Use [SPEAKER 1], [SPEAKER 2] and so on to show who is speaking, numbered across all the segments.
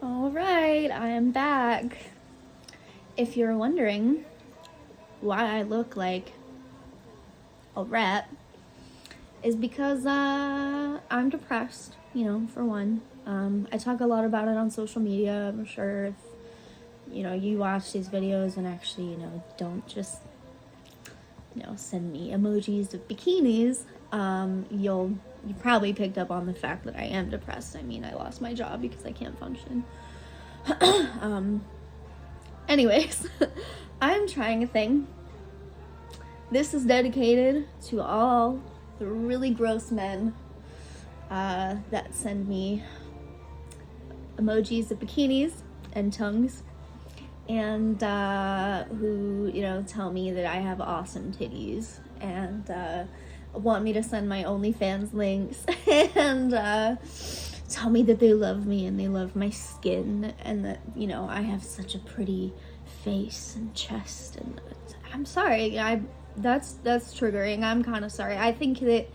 [SPEAKER 1] All right, I am back. If you're wondering why I look like a rat, is because I'm depressed, for one. I talk a lot about it on social media. I'm sure if, you watch these videos and actually, don't just, send me emojis of bikinis, you probably picked up on the fact that I am depressed. I mean, I lost my job because I can't function. Anyways, I'm trying a thing. This is dedicated to all the really gross men that send me emojis of bikinis and tongues, and who, tell me that I have awesome titties and want me to send my OnlyFans links and tell me that they love me and they love my skin and that, I have such a pretty face and chest. And I'm sorry, that's triggering. I'm kind of sorry. I think that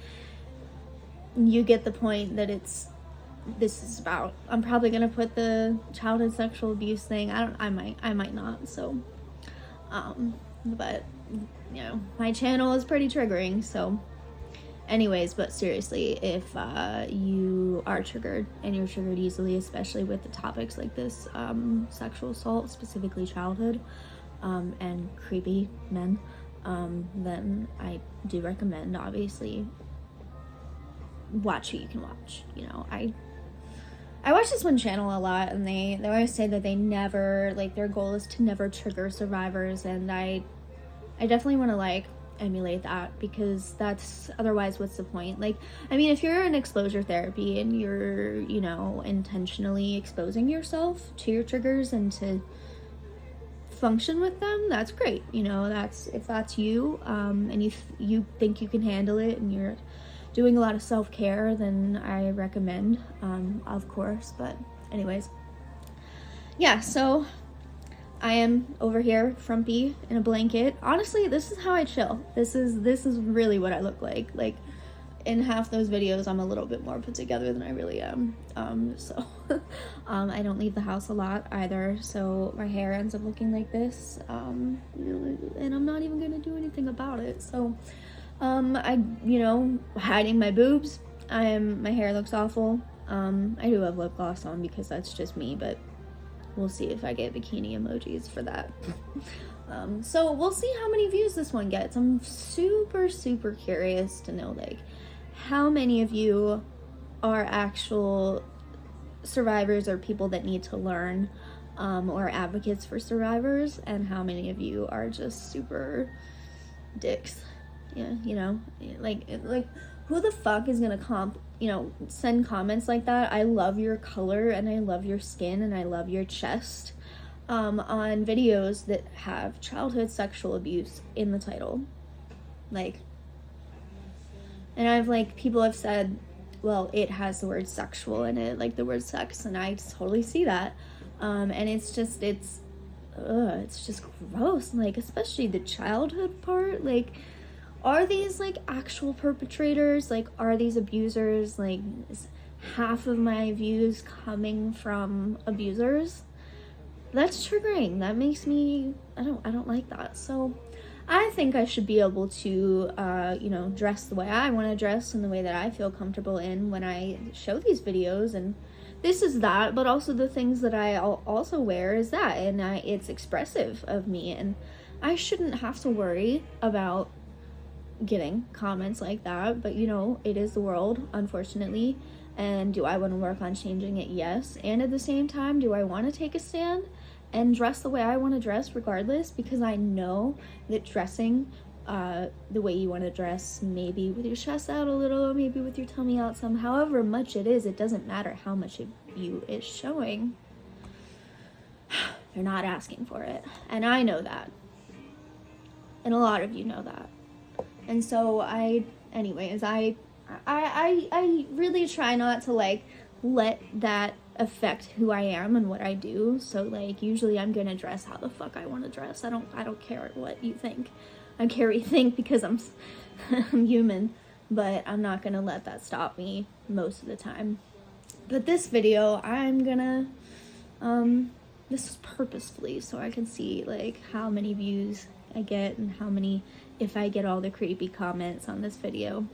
[SPEAKER 1] you get the point that this is about. I'm probably gonna put the childhood sexual abuse thing. I might not. So, but my channel is pretty triggering. So, anyways, but seriously, if you are triggered and you're triggered easily, especially with the topics like this, sexual assault, specifically childhood, and creepy men, then I do recommend, obviously, watch who you can watch. I watch this one channel a lot, and they always say that they never, their goal is to never trigger survivors, and I definitely want to emulate that, because that's, otherwise what's the point? If you're in exposure therapy and you're, intentionally exposing yourself to your triggers and to function with them, that's great. That's, if that's you, and you think you can handle it and you're doing a lot of self-care, then I recommend, of course. But anyways, yeah, so I am over here, frumpy, in a blanket. Honestly, this is how I chill. This is really what I look like. In half those videos, I'm a little bit more put together than I really am. I don't leave the house a lot either, so my hair ends up looking like this. And I'm not even gonna do anything about it. So, hiding my boobs. My hair looks awful. I do have lip gloss on because that's just me, but we'll see if I get bikini emojis for that. So we'll see how many views this one gets. I'm super, super curious to know, how many of you are actual survivors or people that need to learn, or advocates for survivors, and how many of you are just super dicks. Yeah, who the fuck is gonna send comments like that? I love your color and I love your skin and I love your chest, on videos that have childhood sexual abuse in the title. And people have said, well, it has the word sexual in it, the word sex, and I totally see that. And it's just gross, especially the childhood part. Are these actual perpetrators? Are these abusers? Is half of my views coming from abusers? That's triggering. That makes me, I don't like that. So I think I should be able to, dress the way I want to dress and the way that I feel comfortable in when I show these videos. And this is that, but also the things that I also wear is that. And it's expressive of me. And I shouldn't have to worry about getting comments like that. But, it is the world, unfortunately. And do I want to work on changing it? Yes. And at the same time, do I want to take a stand and dress the way I want to dress regardless? Because I know that dressing the way you want to dress, maybe with your chest out a little, maybe with your tummy out some, however much it is, it doesn't matter how much of you is showing. You're not asking for it. And I know that. And a lot of you know that. And so I really try not to let that affect who I am and what I do. So usually I'm gonna dress how the fuck I want to dress. I don't care what you think. I care what you think because I'm human, but I'm not gonna let that stop me most of the time. But this video, I'm gonna This is purposefully so I can see like how many views I get and how many, if I get all the creepy comments on this video.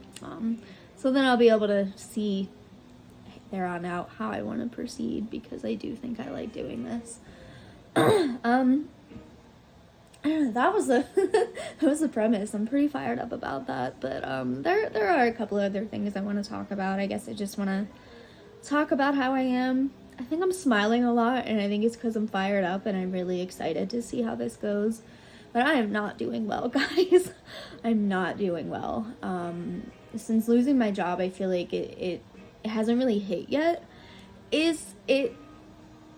[SPEAKER 1] So then I'll be able to see there on out how I want to proceed, because I do think I like doing this. I don't know, that was the premise. I'm pretty fired up about that, but there are a couple other things I want to talk about. I guess I just want to talk about how I am. I think I'm smiling a lot, and I think it's because I'm fired up and I'm really excited to see how this goes. But I am not doing well, guys. I'm not doing well. Since losing my job, I feel like it hasn't really hit yet. Is it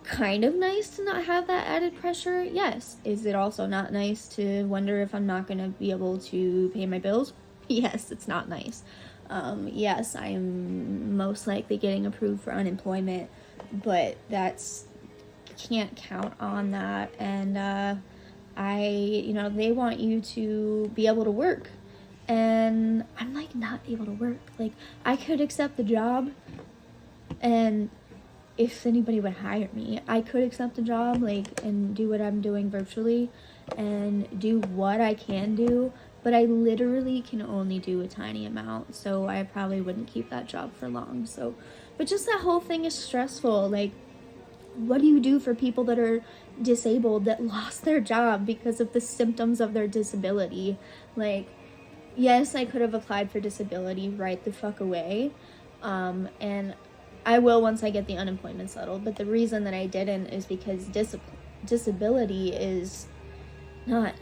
[SPEAKER 1] kind of nice to not have that added pressure? Yes. Is it also not nice to wonder if I'm not going to be able to pay my bills? Yes, it's not nice. Yes, I'm most likely getting approved for unemployment, but can't count on that. And they want you to be able to work, and I'm like not able to work. Like, I could accept the job, and if anybody would hire me, I could accept the job, like, and do what I'm doing virtually and do what I can do, but I literally can only do a tiny amount, so I probably wouldn't keep that job for long. So, but just that whole thing is stressful. Like, what do you do for people that are disabled, that lost their job because of the symptoms of their disability? Like, yes, I could have applied for disability right the fuck away, and I will once I get the unemployment settled, but the reason that I didn't is because disability is not,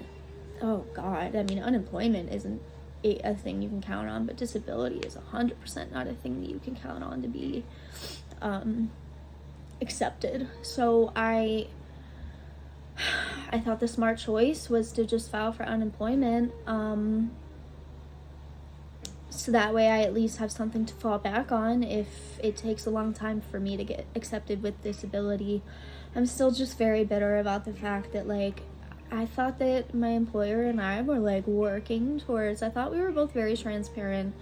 [SPEAKER 1] oh god, I mean, unemployment isn't a thing you can count on, but disability is 100% not a thing that you can count on to be accepted. So I thought the smart choice was to just file for unemployment, so that way I at least have something to fall back on if it takes a long time for me to get accepted with disability. I'm still just very bitter about the fact that, like, I thought that my employer and I were, like, working towards, I thought we were both very transparent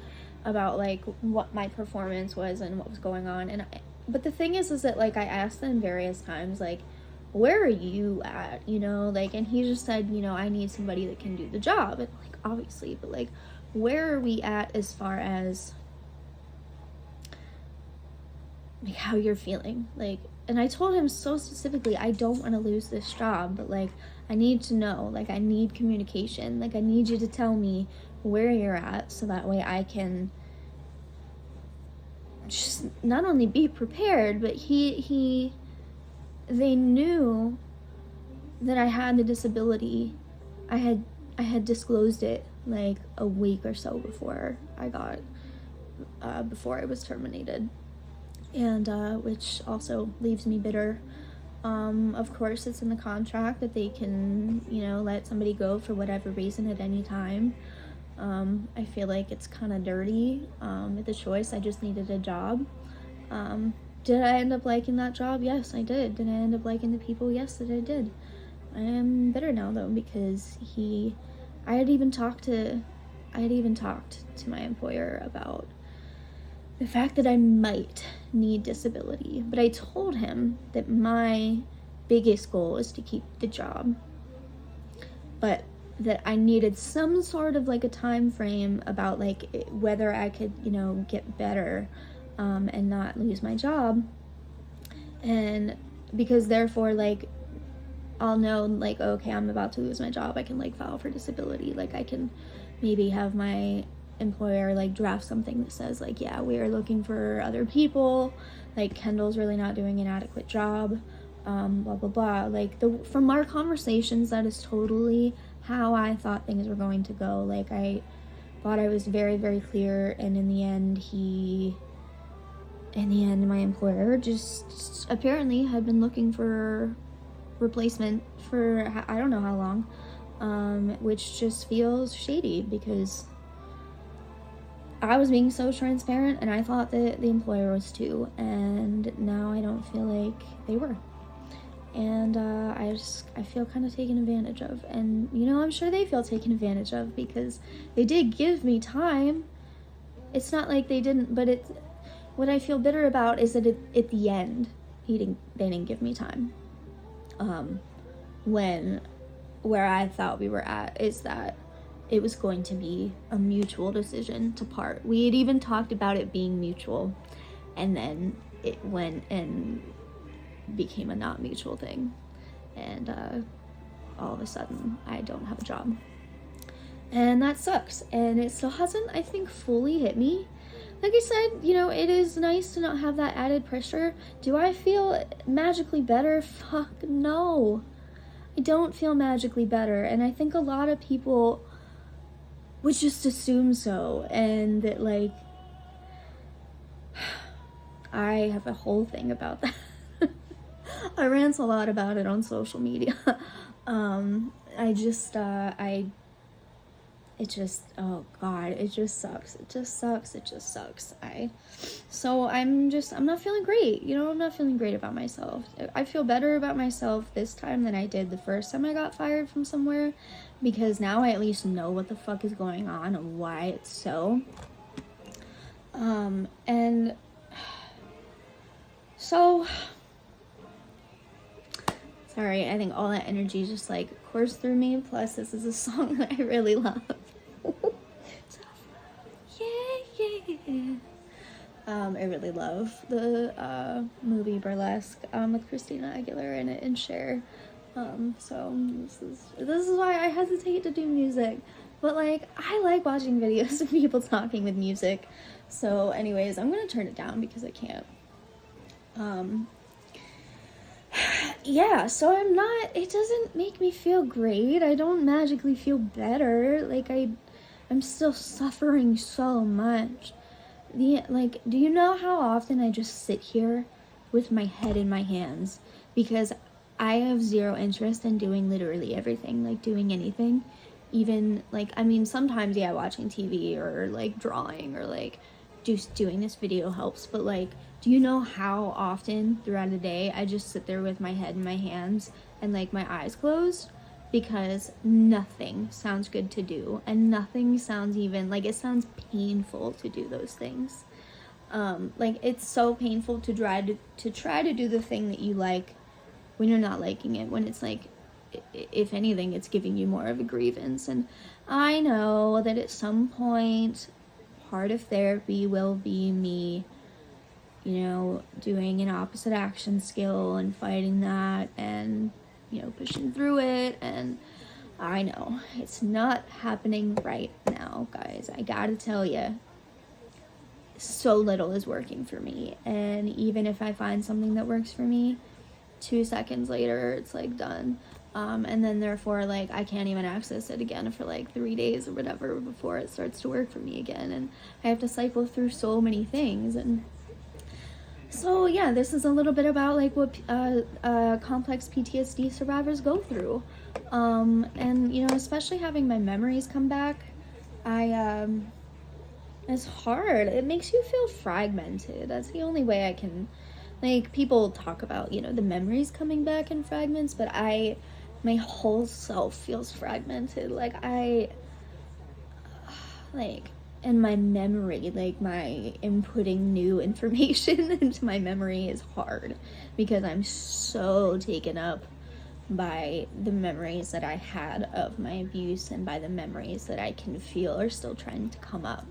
[SPEAKER 1] about, like, what my performance was and what was going on. But the thing is that, like, I asked them various times, like, where are you at, like, and he just said, I need somebody that can do the job, and, like, obviously, but, like, where are we at as far as, like, how you're feeling? Like, and I told him so specifically, I don't want to lose this job, but, like, I need to know, like, I need communication, like, I need you to tell me where you're at, so that way I can just not only be prepared, but they knew that I had the disability. I had disclosed it like a week or so before before I was terminated, and which also leaves me bitter. Of course, it's in the contract that they can, let somebody go for whatever reason at any time. I feel like it's kind of dirty. With the choice, I just needed a job. Did I end up liking that job? Yes, I did. Did I end up liking the people? Yes, that I did. I am bitter now, though, because I had even talked to my employer about the fact that I might need disability, but I told him that my biggest goal is to keep the job, but that I needed some sort of, like, a time frame about, like, whether I could, get better, and not lose my job, and because therefore, like, I'll know, like, okay, I'm about to lose my job, I can, like, file for disability, like, I can maybe have my employer, like, draft something that says, like, yeah, we are looking for other people, like, Kendall's really not doing an adequate job, blah blah blah. Like, from our conversations, that is totally how I thought things were going to go. Like, I thought I was very, very clear, and in the end my employer just apparently had been looking for replacement for I don't know how long, which just feels shady, because I was being so transparent, and I thought that the employer was too, and now I don't feel like they were, and I feel kind of taken advantage of, and I'm sure they feel taken advantage of, because they did give me time. It's not like they didn't, but what I feel bitter about is that at the end, they didn't give me time. Where I thought we were at is that it was going to be a mutual decision to part. We had even talked about it being mutual, and then it went and became a not mutual thing. And all of a sudden, I don't have a job. And that sucks. And it still hasn't, I think, fully hit me. Like I said, you know, it is nice to not have that added pressure. Do I feel magically better? Fuck no. I don't feel magically better. And I think a lot of people would just assume so. And that, like, I have a whole thing about that. I rant a lot about it on social media. It just, oh God, it just sucks. It just sucks. I'm not feeling great. You know, I'm not feeling great about myself. I feel better about myself this time than I did the first time I got fired from somewhere, because now I at least know what the fuck is going on and why it's so. And so, sorry, I think all that energy just like coursed through me. Plus, this is a song that I really love. Yeah. I really love the movie Burlesque with Christina Aguilera in it and Cher. So this is why I hesitate to do music. But like, I like watching videos of people talking with music. So anyways, I'm gonna turn it down because I can't. Yeah, so it doesn't make me feel great. I don't magically feel better. Like, I'm still suffering so much. Do you know how often I just sit here with my head in my hands? Because I have zero interest in doing literally everything, like doing anything. Even, like, I mean, sometimes, yeah, watching TV or, like, drawing or, like, just doing this video helps. But, like, do you know how often throughout a day I just sit there with my head in my hands and, like, my eyes closed? Because nothing sounds good to do, and nothing sounds even, like, it sounds painful to do those things. Like, it's so painful to try to do the thing that you like when you're not liking it, when it's like, if anything, it's giving you more of a grievance. And I know that at some point, part of therapy will be me, you know, doing an opposite action skill and fighting that and, you know, pushing through it. And I know it's not happening right now, guys. I gotta tell you, so little is working for me. And even if I find something that works for me, 2 seconds later, it's like done. And then therefore, like, I can't even access it again for like 3 days or whatever before it starts to work for me again. And I have to cycle through so many things. And so, yeah, this is a little bit about, like, what complex PTSD survivors go through. And, you know, especially having my memories come back, it's hard. It makes you feel fragmented. That's the only way I can, like, people talk about, you know, the memories coming back in fragments, but my whole self feels fragmented. And my memory, like, my inputting new information into my memory is hard because I'm so taken up by the memories that I had of my abuse and by the memories that I can feel are still trying to come up.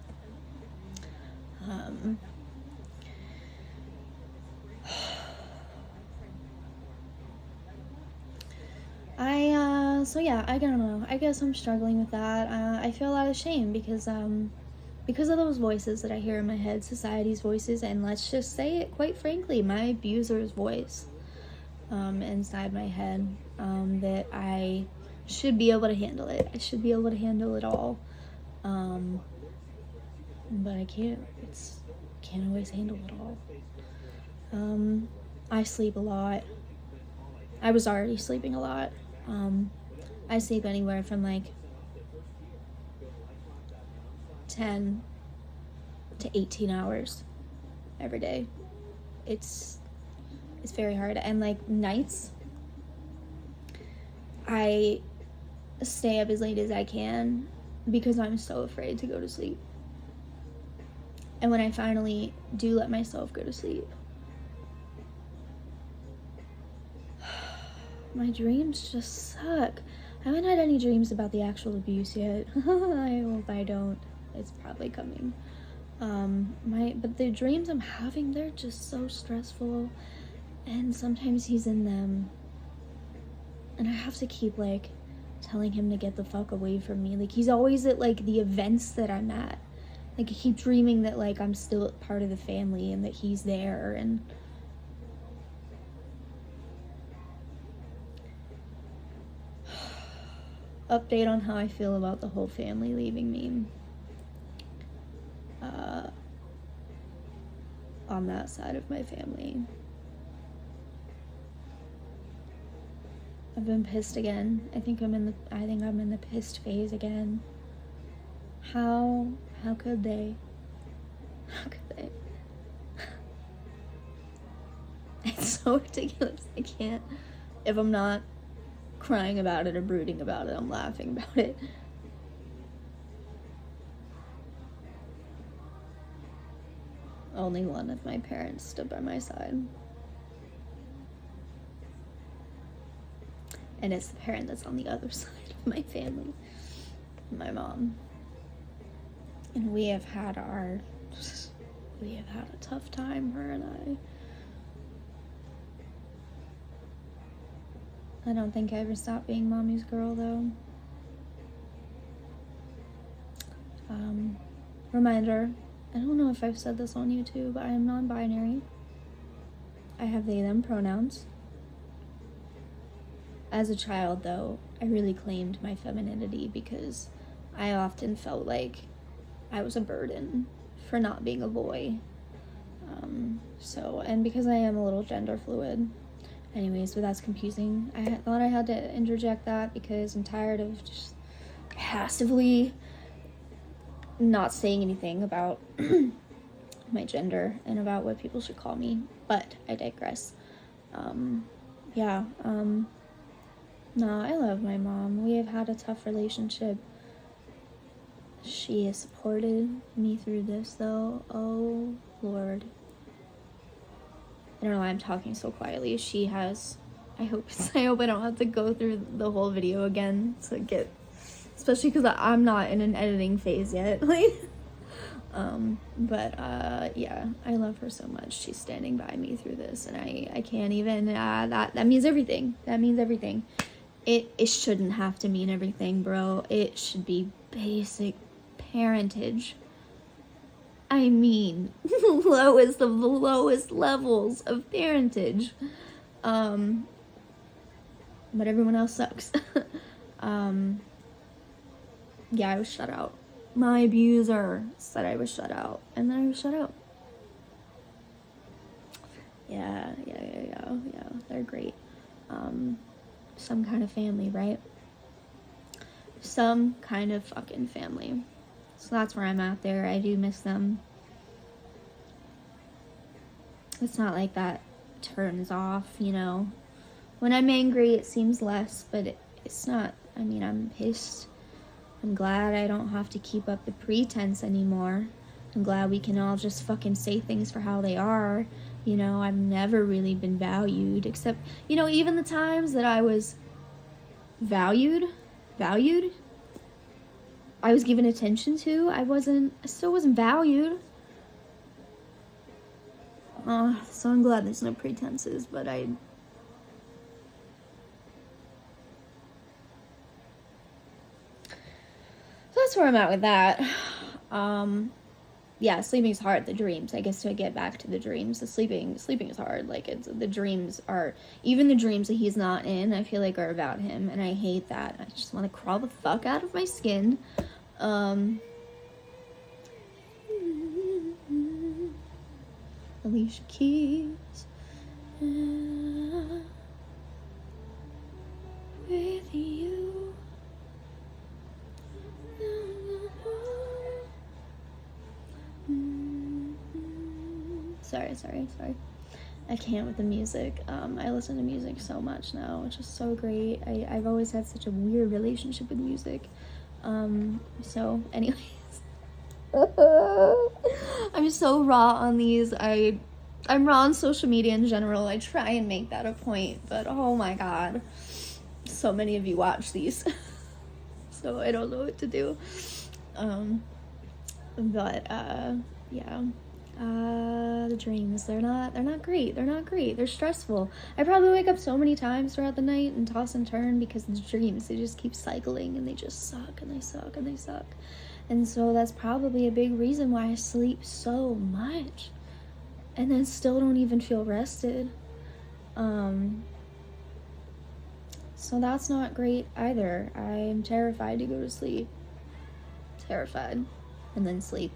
[SPEAKER 1] I don't know. I guess I'm struggling with that. I feel a lot of shame because of those voices that I hear in my head, society's voices, and let's just say it quite frankly, my abuser's voice inside my head, that I should be able to handle it. I should be able to handle it all. But I can't. Can't always handle it all. I sleep a lot. I was already sleeping a lot. I sleep anywhere from like 10 to 18 hours every day. It's very hard. And like nights, I stay up as late as I can because I'm so afraid to go to sleep. And when I finally do let myself go to sleep, my dreams just suck. I haven't had any dreams about the actual abuse yet. I hope I don't. It's probably coming. But the dreams I'm having, they're just so stressful, and sometimes he's in them, and I have to keep, like, telling him to get the fuck away from me. Like, he's always at, like, the events that I'm at. Like, I keep dreaming that, like, I'm still part of the family and that he's there, and update on how I feel about the whole family leaving me. On that side of my family, I've been pissed again. I think I'm in the pissed phase again. How could they? How could they? It's so ridiculous. I can't. If I'm not crying about it or brooding about it, I'm laughing about it. Only one of my parents stood by my side. And it's the parent that's on the other side of my family, my mom. And we have had a tough time, her and I don't think I ever stopped being mommy's girl, though. Reminder, I don't know if I've said this on YouTube, but I am non-binary. I have they, them pronouns. As a child, though, I really claimed my femininity because I often felt like I was a burden for not being a boy. And because I am a little gender fluid. Anyways, but that's confusing. I thought I had to interject that because I'm tired of just passively not saying anything about my gender and about what people should call me, but I digress. No, I love my mom. We have had a tough relationship. She has supported me through this, though. Oh, Lord. I don't know why I'm talking so quietly. She has. I hope I don't have to go through the whole video again to get, especially because I'm not in an editing phase yet. Yeah, I love her so much. She's standing by me through this, and I can't even. That means everything. That means everything. It shouldn't have to mean everything, bro. It should be basic parentage. I mean, lowest of the lowest levels of parentage. But everyone else sucks. Yeah, I was shut out. My abuser said I was shut out, and then I was shut out. Yeah, they're great. Some kind of family, right? Some kind of fucking family. So that's where I'm at there. I do miss them. It's not like that turns off, you know. When I'm angry, it seems less, but it's not. I mean, I'm pissed. I'm glad I don't have to keep up the pretense anymore. I'm glad we can all just fucking say things for how they are. You know, I've never really been valued, except, you know, even the times that I was valued, I was given attention to, I still wasn't valued. So I'm glad there's no pretenses, but that's where I'm at with that. Yeah, sleeping's hard. The dreams, I guess, to get back to the dreams, the sleeping is hard. Like, the dreams are, even the dreams that he's not in, I feel like are about him, and I hate that. I just want to crawl the fuck out of my skin. Alicia Keys, with you. Sorry. I can't with the music. I listen to music so much now, which is so great. I've always had such a weird relationship with music. So anyways. I'm so raw on these. I I'm raw on social media in general. I try and make that a point, but oh my god, so many of you watch these. So I don't know what to do. Yeah. The dreams, they're not great. They're stressful. I probably wake up so many times throughout the night and toss and turn because the dreams, they just keep cycling and they just suck and they suck and they suck. And so that's probably a big reason why I sleep so much and then still don't even feel rested. So that's not great either. I'm terrified to go to sleep. Terrified. And then sleep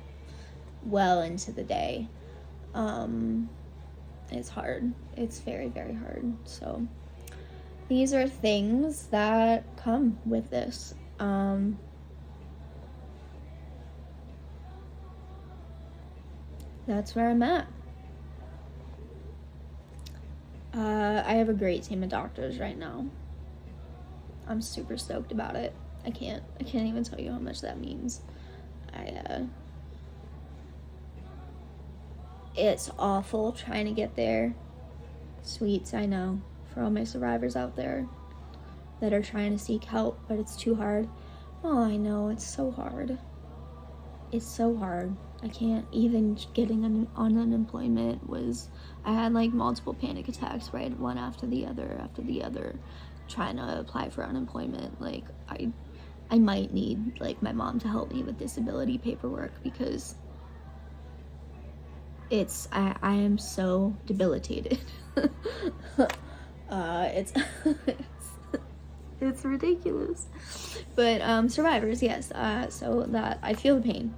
[SPEAKER 1] well into the day. It's hard. It's very, very hard. So these are things that come with this. That's where I'm at. I have a great team of doctors right now. I'm super stoked about it. I can't even tell you how much that means. It's awful trying to get there. Sweets, I know, for all my survivors out there that are trying to seek help, but it's too hard. Oh, I know, it's so hard. It's so hard. I can't even getting on unemployment was, I had like multiple panic attacks, right? One after the other, trying to apply for unemployment. Like, I might need like my mom to help me with disability paperwork because I am so debilitated. It's ridiculous. But survivors, yes. So that I feel the pain.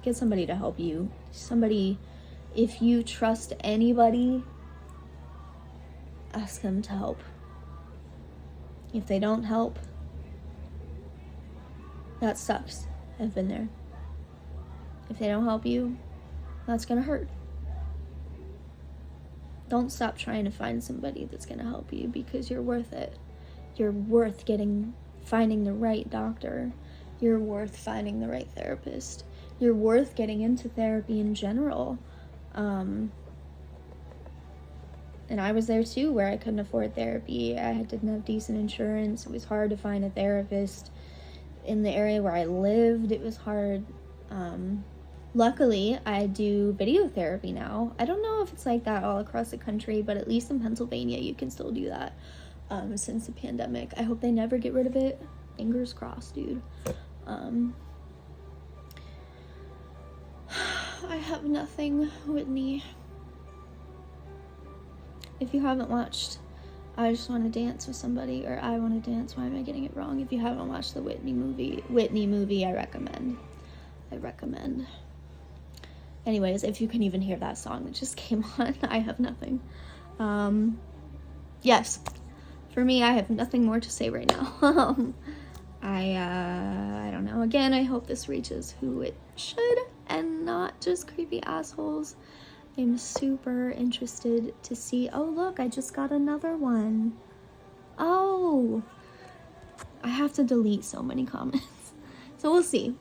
[SPEAKER 1] Get somebody to help you. Somebody, if you trust anybody, ask them to help. If they don't help, that sucks. I've been there. If they don't help you, that's gonna hurt. Don't stop trying to find somebody that's gonna help you because you're worth it. You're worth finding the right doctor. You're worth finding the right therapist. You're worth getting into therapy in general. And I was there too, where I couldn't afford therapy. I didn't have decent insurance. It was hard to find a therapist in the area where I lived. It was hard. Luckily, I do video therapy now. I don't know if it's like that all across the country, but at least in Pennsylvania, you can still do that since the pandemic. I hope they never get rid of it. Fingers crossed, dude. I have nothing, Whitney. If you haven't watched I Just Want to Dance with Somebody, or I Want to Dance, why am I getting it wrong? If you haven't watched the Whitney movie, I recommend. Anyways, if you can even hear that song that just came on, I have nothing. Yes, for me, I have nothing more to say right now. I don't know. Again, I hope this reaches who it should and not just creepy assholes. I'm super interested to see. Oh, look, I just got another one. Oh, I have to delete so many comments. So we'll see.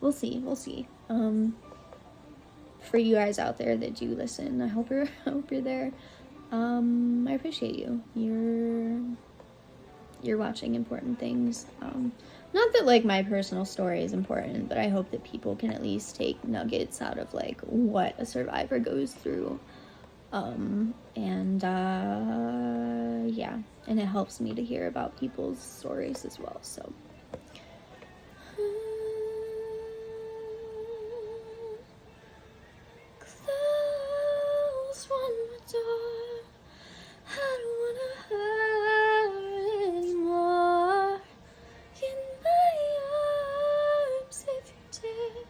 [SPEAKER 1] For you guys out there that do listen, I hope you're there. I appreciate you. You're watching important things. Not that like my personal story is important, but I hope that people can at least take nuggets out of like what a survivor goes through. Yeah, and it helps me to hear about people's stories as well. So close one more door. I don't wanna hurt anymore. In my arms, if you dare,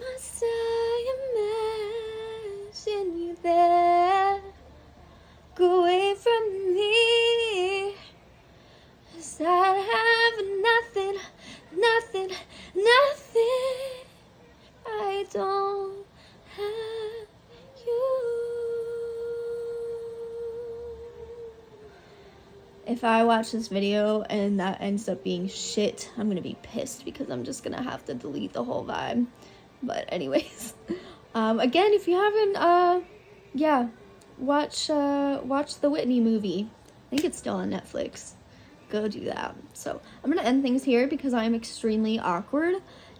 [SPEAKER 1] must I imagine you there? Go away from me, 'cause I have nothing. I don't have you. If I watch this video and that ends up being shit, I'm gonna be pissed because I'm just gonna have to delete the whole vibe. But anyways, again, if you haven't yeah, watch the Whitney movie. I think it's still on Netflix. Go do that. So I'm gonna end things here because I'm extremely awkward,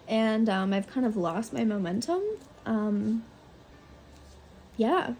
[SPEAKER 1] and I've kind of lost my momentum. Yeah.